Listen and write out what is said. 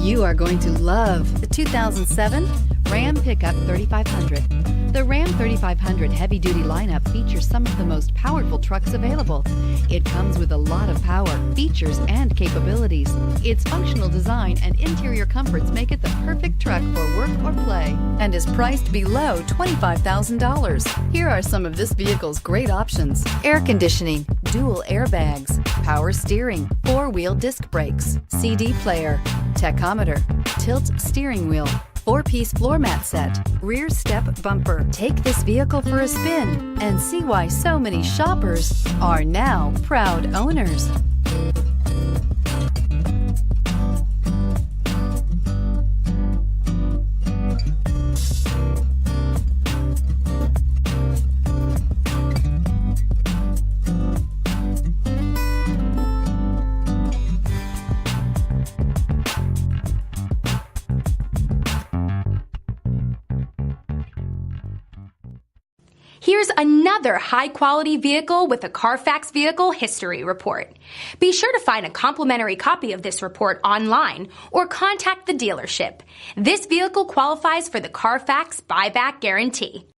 You are going to love the 2007 Ram Pickup 3500. The Ram 3500 heavy-duty lineup features some of the most powerful trucks available. It comes with a lot of power, features, and capabilities. Its functional design and interior comforts make it the perfect truck for work or play and is priced below $25,000. Here are some of this vehicle's great options: air conditioning, dual airbags, power steering, four-wheel disc brakes, CD player, tachometer, tilt steering wheel, 4-piece floor mat set, rear step bumper. Take this vehicle for a spin and see why so many shoppers are now proud owners. Here's another high-quality vehicle with a Carfax Vehicle History Report. Be sure to find a complimentary copy of this report online or contact the dealership. This vehicle qualifies for the Carfax Buyback Guarantee.